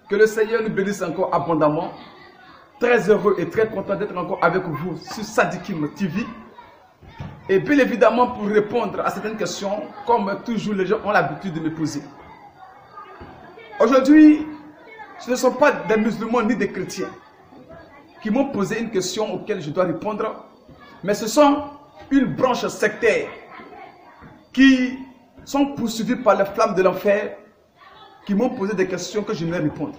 Que le Seigneur nous bénisse encore abondamment. Très heureux et très content d'être encore avec vous sur Sadikim TV. Et bien évidemment pour répondre à certaines questions, comme toujours les gens ont l'habitude de me poser. Aujourd'hui, ce ne sont pas des musulmans ni des chrétiens qui m'ont posé une question auquel je dois répondre, mais ce sont une branche sectaire qui sont poursuivis par les flammes de l'enfer, qui m'ont posé des questions que je vais répondre.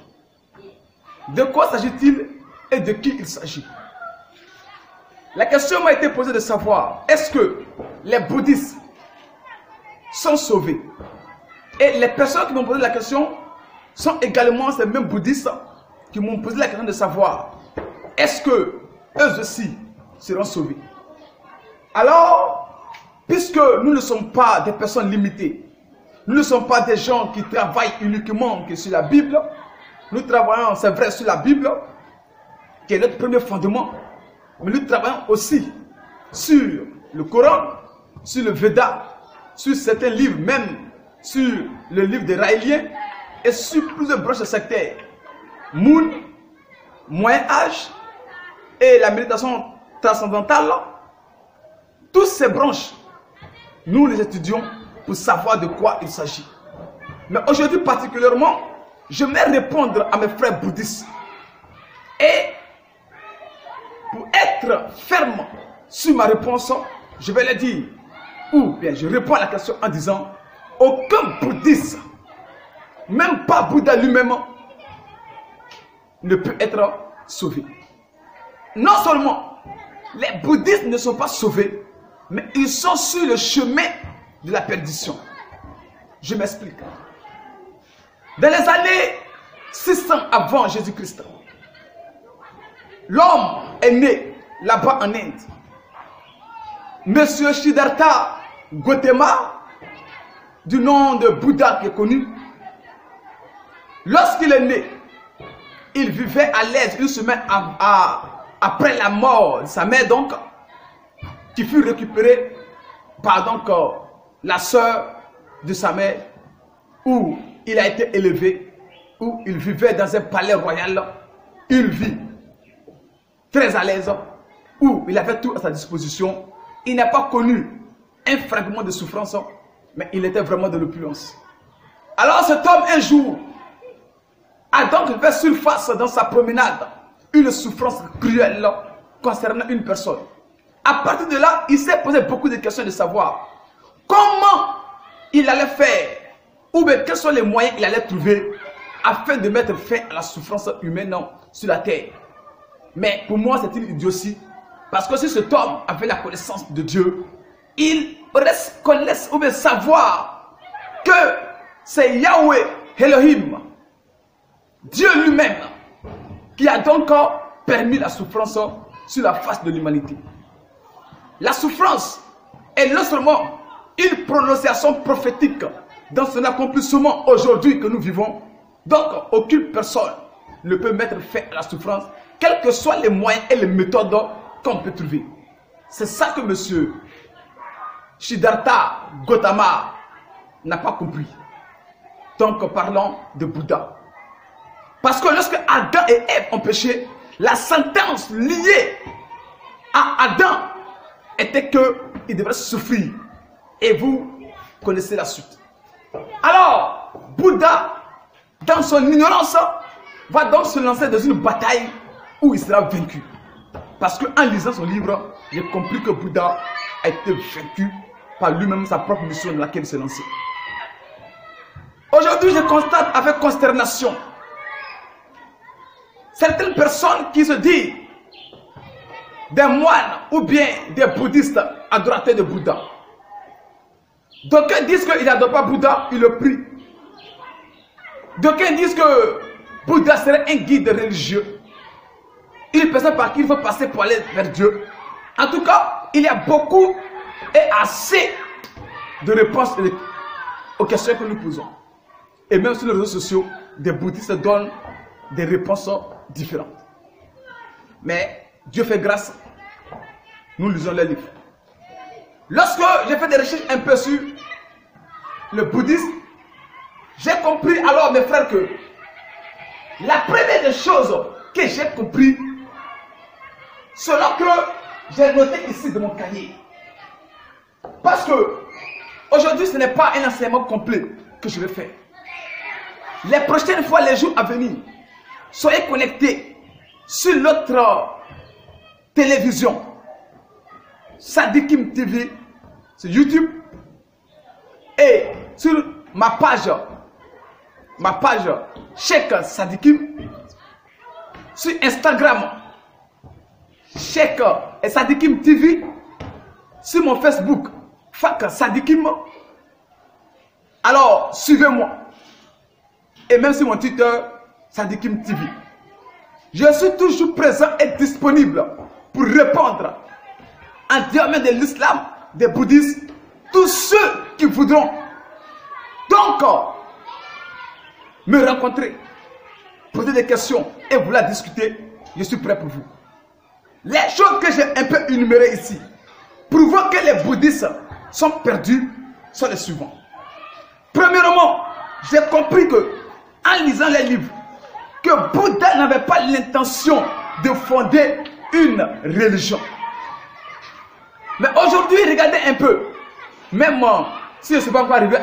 De quoi s'agit-il et de qui il s'agit? La question m'a été posée de savoir, est-ce que les bouddhistes sont sauvés? Et les personnes qui m'ont posé la question sont également ces mêmes bouddhistes qui m'ont posé la question de savoir, est-ce que eux aussi seront sauvés? Alors, puisque nous ne sommes pas des personnes limitées, nous ne sommes pas des gens qui travaillent uniquement que sur la Bible, nous travaillons, c'est vrai, sur la Bible, qui est notre premier fondement, mais nous travaillons aussi sur le Coran, sur le Veda, sur certains livres, même sur le livre des Raéliens, et sur plusieurs branches sectaires, Moon, Moyen-Âge et la méditation transcendantale. Toutes ces branches, nous les étudions pour savoir de quoi il s'agit. Mais aujourd'hui particulièrement, je vais répondre à mes frères bouddhistes. Et pour être ferme sur ma réponse, je vais leur dire, ou bien je réponds à la question en disant, aucun bouddhiste, même pas Bouddha lui-même, ne peut être sauvé. Non seulement les bouddhistes ne sont pas sauvés, mais ils sont sur le chemin de la perdition. Je m'explique. Dans les années 600 avant Jésus-Christ, l'homme est né là-bas en Inde. Monsieur Siddhartha Gautama, du nom de Bouddha qui est connu, lorsqu'il est né, il vivait à l'aise une semaine après la mort de sa mère, donc, qui fut récupérée par donc, la sœur de sa mère, où il a été élevé, où il vivait dans un palais royal, il vit très à l'aise, où il avait tout à sa disposition. Il n'a pas connu un fragment de souffrance, mais il était vraiment de l'opulence. Alors cet homme, un jour, a donc fait surface dans sa promenade une souffrance cruelle concernant une personne. À partir de là, il s'est posé beaucoup de questions de savoir comment il allait faire, ou bien quels sont les moyens qu'il allait trouver afin de mettre fin à la souffrance humaine sur la terre. Mais pour moi, c'est une idiotie, parce que si cet homme avait la connaissance de Dieu, il aurait connaître ou bien savoir que c'est Yahweh Elohim, Dieu lui-même, qui a donc permis la souffrance sur la face de l'humanité. La souffrance est non seulement une prononciation prophétique dans son accomplissement aujourd'hui que nous vivons. Donc, aucune personne ne peut mettre fin à la souffrance, quels que soient les moyens et les méthodes qu'on peut trouver. C'est ça que monsieur Siddhartha Gautama n'a pas compris. Donc, parlons de Bouddha. Parce que lorsque Adam et Ève ont péché, la sentence liée à Adam était qu'il devrait souffrir. Et vous connaissez la suite. Alors, Bouddha, dans son ignorance, va donc se lancer dans une bataille où il sera vaincu. Parce qu'en lisant son livre, j'ai compris que Bouddha a été vaincu par lui-même, sa propre mission dans laquelle il s'est lancé. Aujourd'hui, je constate avec consternation certaines personnes qui se disent des moines ou bien des bouddhistes adorateurs de Bouddha. D'aucuns disent qu'il n'adore pas Bouddha, il le prie. D'aucuns disent que Bouddha serait un guide religieux. Une personne par qui il faut passer pour aller vers Dieu. En tout cas, il y a beaucoup et assez de réponses aux questions que nous posons. Et même sur les réseaux sociaux, des bouddhistes donnent des réponses différentes. Mais Dieu fait grâce, nous lisons les livres. Lorsque j'ai fait des recherches un peu sur le bouddhisme, j'ai compris alors, mes frères, que La première des choses que j'ai compris, selon que j'ai noté ici de mon cahier, parce que aujourd'hui ce n'est pas un enseignement complet que je vais faire. Les prochaines fois, les jours à venir, soyez connectés sur notre télévision, Sadikim TV, sur YouTube, et sur ma page Cheikh Sadikim, sur Instagram, Cheikh Sadikim TV, sur mon Facebook, Fak Sadikim. Alors, suivez-moi. Et même sur mon Twitter, Sadikim TV. Je suis toujours présent et disponible pour répondre en dehors de l'islam, des bouddhistes, tous ceux qui voudront donc me rencontrer, poser des questions et vouloir discuter, je suis prêt pour vous. Les choses que j'ai un peu énumérées ici, prouvant que les bouddhistes sont perdus, sont les suivants. Premièrement, j'ai compris que, en lisant les livres, que Bouddha n'avait pas l'intention de fonder une religion. Mais aujourd'hui, regardez un peu, même si je ne suis pas encore arrivé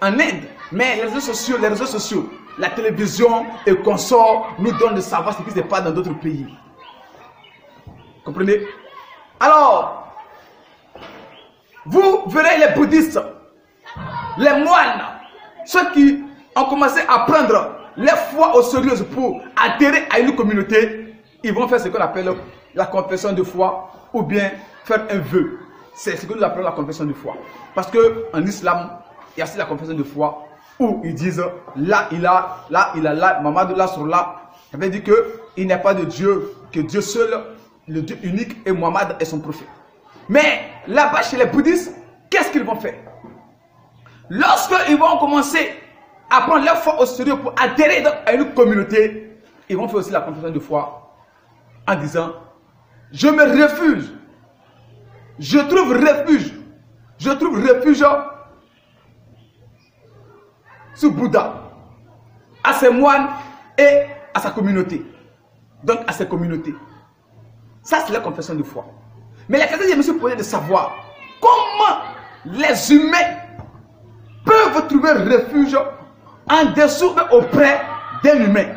en Inde, mais les réseaux sociaux, la télévision et consorts nous donnent de savoir ce qui se passe dans d'autres pays. Comprenez? Alors, vous verrez les bouddhistes, les moines, ceux qui ont commencé à prendre les foi au sérieux pour adhérer à une communauté, ils vont faire ce qu'on appelle la confession de foi ou bien faire un vœu. C'est ce que nous appelons la confession de foi. Parce qu'en islam, il y a aussi la confession de foi où ils disent là, il a, Mamadou, là, sur là. Ça veut dire qu'il n'y a pas de Dieu, que Dieu seul, le Dieu unique, et Mohammed est son prophète. Mais là-bas, chez les bouddhistes, qu'est-ce qu'ils vont faire? Lorsqu'ils vont commencer à prendre leur foi au sérieux pour adhérer à une communauté, ils vont faire aussi la confession de foi en disant je me refuge, je trouve refuge sur Bouddha, à ses moines et à sa communauté. Donc à ses communautés. Ça, c'est la confession de foi. Mais la question que je me suis posée de savoir comment les humains peuvent trouver refuge en dessous et auprès d'un humain.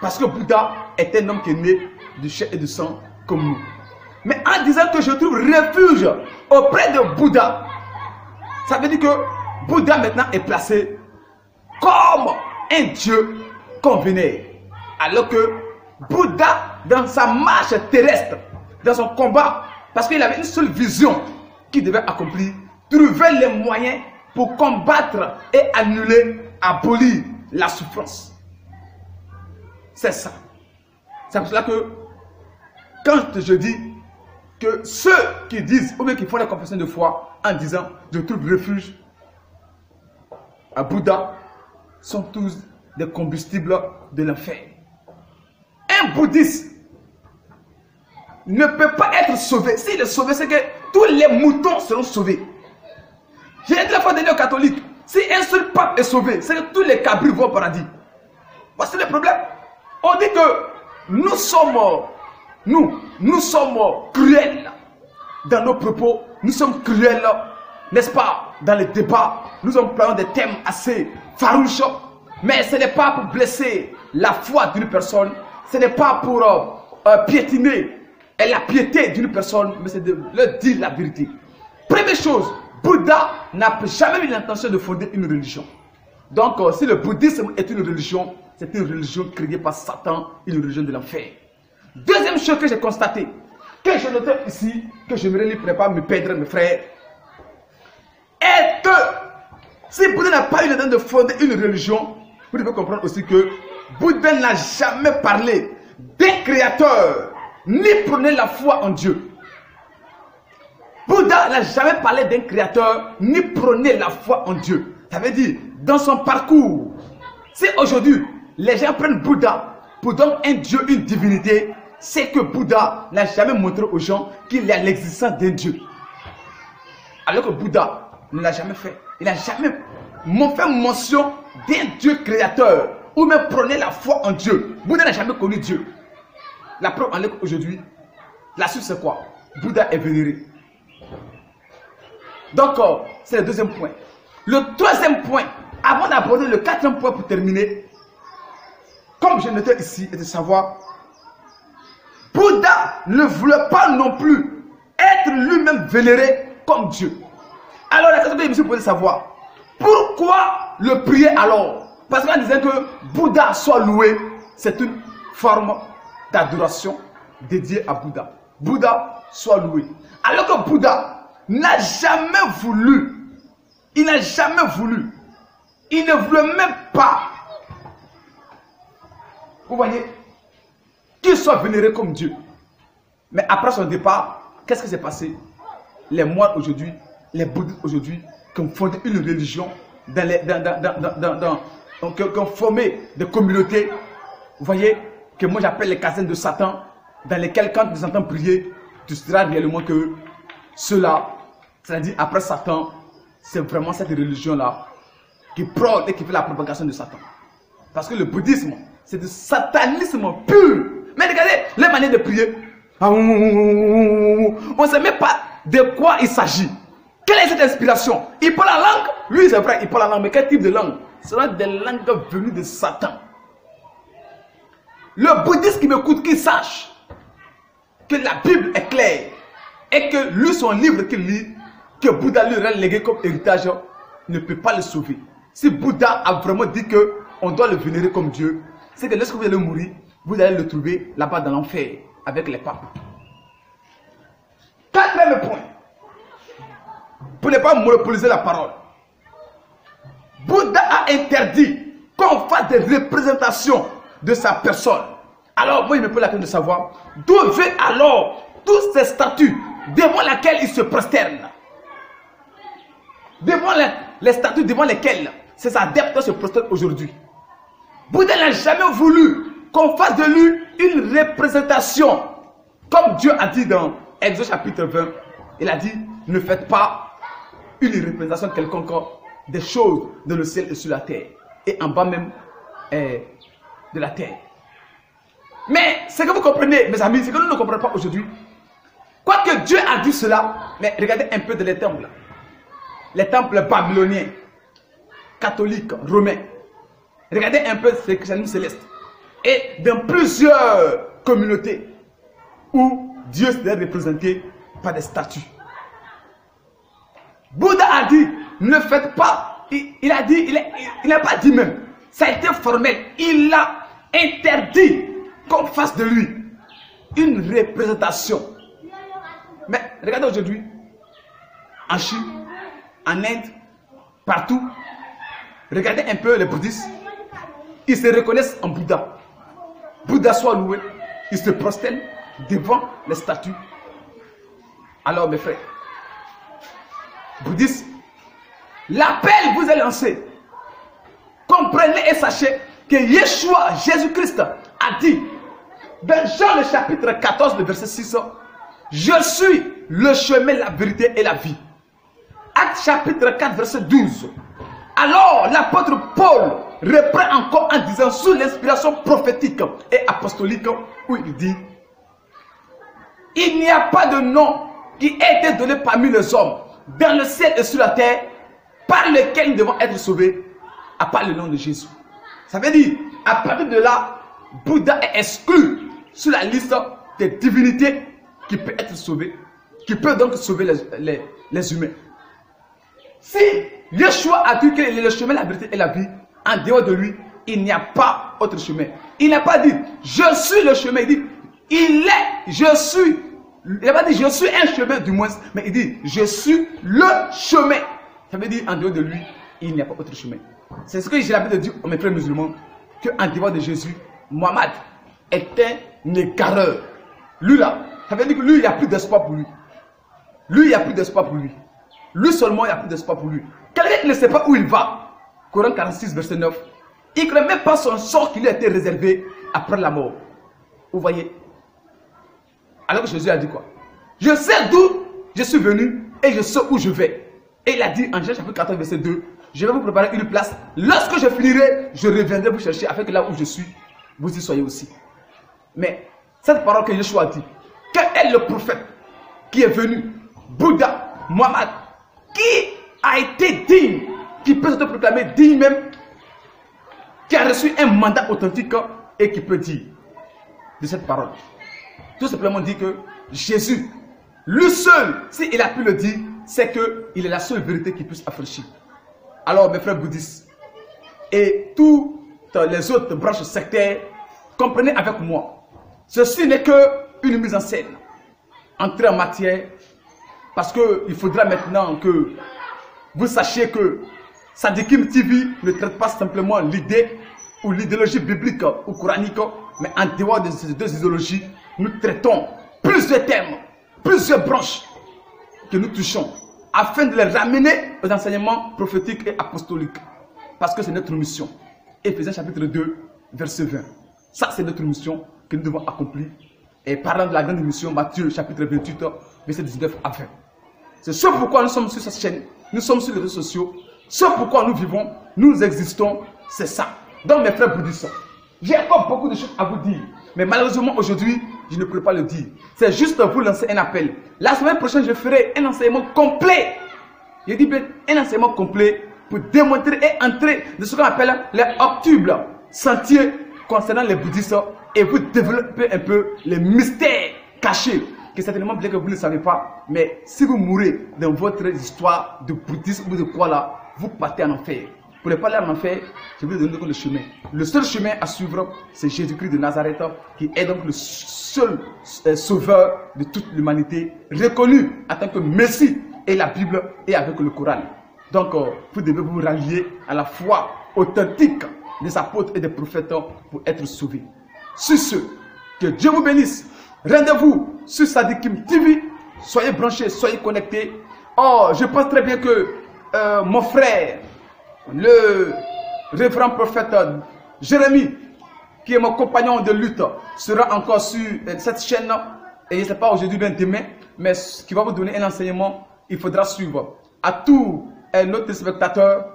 Parce que Bouddha est un homme qui est né du chair et du sang comme nous. Mais en disant que je trouve refuge auprès de Bouddha, ça veut dire que Bouddha maintenant est placé comme un Dieu qu'on vénère. Alors que Bouddha, dans sa marche terrestre, dans son combat, parce qu'il avait une seule vision qu'il devait accomplir, trouver les moyens pour combattre et annuler, abolir la souffrance. C'est ça. C'est pour cela que quand je dis que ceux qui disent, ou bien qui font la confession de foi en disant je trouve refuge à Bouddha, sont tous des combustibles de l'enfer. Un bouddhiste ne peut pas être sauvé. S'il est sauvé, c'est que tous les moutons seront sauvés. J'ai dit la fois dernière aux catholiques, si un seul pape est sauvé, c'est que tous les cabris vont au paradis. Voici le problème. On dit que nous sommes cruels dans nos propos, nous sommes cruels, n'est-ce pas, dans les débats, nous employons des thèmes assez farouches, mais ce n'est pas pour blesser la foi d'une personne, ce n'est pas pour piétiner la piété d'une personne, mais c'est de leur dire la vérité. Première chose, Bouddha n'a jamais eu l'intention de fonder une religion. Donc, si le bouddhisme est une religion, c'est une religion créée par Satan, une religion de l'enfer. Deuxième chose que j'ai constaté, que je note ici, que je me livre pas me perdre mes frères, est que si Bouddha n'a pas eu l'intention de fonder une religion, vous devez comprendre aussi que Bouddha n'a jamais parlé d'un créateur, ni prôné la foi en Dieu. Bouddha n'a jamais parlé d'un créateur, ni prôné la foi en Dieu. Ça veut dire, dans son parcours, si aujourd'hui, les gens prennent Bouddha pour donc un Dieu, une divinité, c'est que Bouddha n'a jamais montré aux gens qu'il y a l'existence d'un Dieu. Alors que Bouddha ne l'a jamais fait. Il n'a jamais fait mention d'un Dieu créateur ou même prenez la foi en Dieu. Bouddha n'a jamais connu Dieu. La preuve en est qu'aujourd'hui, la suite c'est quoi? Bouddha est vénéré. Donc, c'est le deuxième point. Le troisième point, avant d'aborder le quatrième point pour terminer, comme je notais ici, est de savoir, Bouddha ne voulait pas non plus être lui-même vénéré comme Dieu. Alors la question que je me suis posée, savoir, pourquoi le prier alors? Parce qu'en disant que Bouddha soit loué, c'est une forme d'adoration dédiée à Bouddha. Bouddha soit loué. Alors que Bouddha n'a jamais voulu, il n'a jamais voulu, il ne voulait même pas, vous voyez, qu'il soit vénéré comme Dieu. Mais après son départ, qu'est-ce qui s'est passé? Les moines aujourd'hui, les bouddhistes aujourd'hui, qui ont fondé une religion, qui ont formé des communautés, vous voyez, que moi j'appelle les casernes de Satan, dans lesquelles quand tu entends prier, tu sauras réellement que cela, c'est-à-dire après Satan, c'est vraiment cette religion-là qui prône et qui fait la propagation de Satan. Parce que le bouddhisme, c'est du satanisme pur. Mais regardez les manières de prier. On ne sait même pas de quoi il s'agit. Quelle est cette inspiration? Il parle la langue. Oui, c'est vrai, il parle la langue. Mais quel type de langue? Ce sont des langues venues de Satan. Le bouddhiste qui m'écoute, qu'il sache que la Bible est claire et que lui, son livre qu'il lit, que Bouddha lui a légué comme héritage, ne peut pas le sauver. Si Bouddha a vraiment dit qu'on doit le vénérer comme Dieu, c'est que lorsque vous allez mourir, vous allez le trouver là-bas dans l'enfer avec les papes. Quatrième point, pour ne pas monopoliser la parole, Bouddha a interdit qu'on fasse des représentations de sa personne. Alors moi, il me pose la question de savoir d'où viennent alors toutes ces statues devant lesquelles il se prosterne. Devant les statues devant lesquelles ses adeptes se prosternent aujourd'hui. Bouddha n'a jamais voulu qu'on fasse de lui une représentation. Comme Dieu a dit dans Exode chapitre 20, il a dit, ne faites pas une représentation quelconque des choses dans le ciel et sur la terre. Et en bas même de la terre. Mais ce que vous comprenez, mes amis, c'est que nous ne comprenons pas aujourd'hui. Quoique Dieu a dit cela, mais regardez un peu dans les temples. Les temples babyloniens, catholiques, romains. Regardez un peu ce christianisme céleste. Et dans plusieurs communautés où Dieu s'est représenté par des statues. Bouddha a dit, ne faites pas. Il a dit, il n'a pas dit même. Ça a été formel. Il a interdit qu'on fasse de lui une représentation. Mais regardez aujourd'hui, en Chine, en Inde, partout, regardez un peu les bouddhistes. Ils se reconnaissent en Bouddha. Bouddha soit loué, ils se prosternent devant les statues. Alors mes frères, bouddhistes, l'appel vous est lancé. Comprenez et sachez que Yeshua, Jésus-Christ, a dit dans Jean le chapitre 14, le verset 6, je suis le chemin, la vérité et la vie. Acte chapitre 4, verset 12. Alors l'apôtre Paul reprend encore en disant sous l'inspiration prophétique et apostolique où il dit, il n'y a pas de nom qui ait été donné parmi les hommes dans le ciel et sur la terre par lequel nous devons être sauvés à part le nom de Jésus. Ça veut dire, à partir de là, Bouddha est exclu sur la liste des divinités qui peut être sauvées, qui peut donc sauver les humains. Si Yeshua a dit qu'il est le chemin, la vérité et la vie, en dehors de lui, il n'y a pas autre chemin. Il n'a pas dit, je suis le chemin. Il dit, il est, je suis. Il n'a pas dit, je suis un chemin du moins, mais il dit, je suis le chemin. Ça veut dire, en dehors de lui, il n'y a pas autre chemin. C'est ce que j'ai l'habitude de dire aux mes frères musulmans, qu'en dehors de Jésus, Mohammed est un égareur. Lui là, ça veut dire que lui, il n'y a plus d'espoir pour lui. Lui, il n'y a plus d'espoir pour lui. Lui seulement, il n'y a plus d'espoir pour lui. Quelqu'un qui ne sait pas où il va, Coran 46, verset 9, il ne connaît même pas son sort qui lui a été réservé après la mort. Vous voyez? Alors que Jésus a dit quoi? Je sais d'où je suis venu et je sais où je vais. Et il a dit en Jean chapitre 14, verset 2, je vais vous préparer une place. Lorsque je finirai, je reviendrai vous chercher afin que là où je suis, vous y soyez aussi. Mais cette parole que Yeshua a dit, quel est le prophète qui est venu, Bouddha, Mohammed, qui a été digne, qui peut se proclamer digne même, qui a reçu un mandat authentique et qui peut dire de cette parole. Tout simplement dit que Jésus, lui seul, s'il a pu le dire, c'est qu'il est la seule vérité qui puisse affranchir. Alors mes frères bouddhistes et toutes les autres branches sectaires, comprenez avec moi, ceci n'est qu'une mise en scène, entrer en matière, parce qu'il faudra maintenant que vous sachiez que Sadikim TV ne traite pas simplement l'idée ou l'idéologie biblique ou coranique, mais en dehors de ces deux idéologies, nous traitons plusieurs thèmes, plusieurs branches que nous touchons, afin de les ramener aux enseignements prophétiques et apostoliques. Parce que c'est notre mission. Éphésiens chapitre 2, verset 20. Ça, c'est notre mission que nous devons accomplir. Et parlant de la grande mission, Matthieu chapitre 28, verset 19 à 20. C'est ce pourquoi nous sommes sur cette chaîne, nous sommes sur les réseaux sociaux. Ce pourquoi nous vivons, nous existons, c'est ça. Donc mes frères bouddhistes, j'ai encore beaucoup de choses à vous dire. Mais malheureusement aujourd'hui, je ne pourrais pas le dire. C'est juste vous lancer un appel. La semaine prochaine, je ferai un enseignement complet. Je dis bien un enseignement complet pour démontrer et entrer dans ce qu'on appelle les octubles sentiers concernant les bouddhistes et vous développer un peu les mystères cachés que certainement bien que vous ne savez pas. Mais si vous mourrez dans votre histoire de bouddhisme ou de quoi là, vous partez en enfer. Pour ne pas aller en enfer, je vais vous donner le chemin. Le seul chemin à suivre, c'est Jésus-Christ de Nazareth, qui est donc le seul sauveur de toute l'humanité, reconnu en tant que Messie, et la Bible et avec le Coran. Donc, vous devez vous rallier à la foi authentique des apôtres et des prophètes pour être sauvés. Sur ce, que Dieu vous bénisse. Rendez-vous sur Sadikim TV. Soyez branchés, soyez connectés. Oh, je pense très bien que mon frère, le révérend prophète Jérémie, qui est mon compagnon de lutte, sera encore sur cette chaîne. Et je ne sais pas aujourd'hui, bien demain, mais qui va vous donner un enseignement, il faudra suivre. À tous nos téléspectateurs,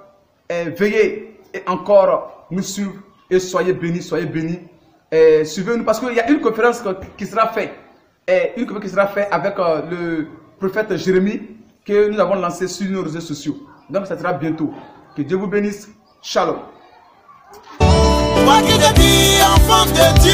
veillez et encore nous suivre et soyez bénis, soyez bénis. Suivez-nous parce qu'il y a une conférence qui sera faite. Une conférence qui sera faite avec le prophète Jérémie que nous avons lancé sur nos réseaux sociaux. Donc ça sera bientôt. Que Dieu vous bénisse. Shalom. Moi qui te dis enfant de Dieu,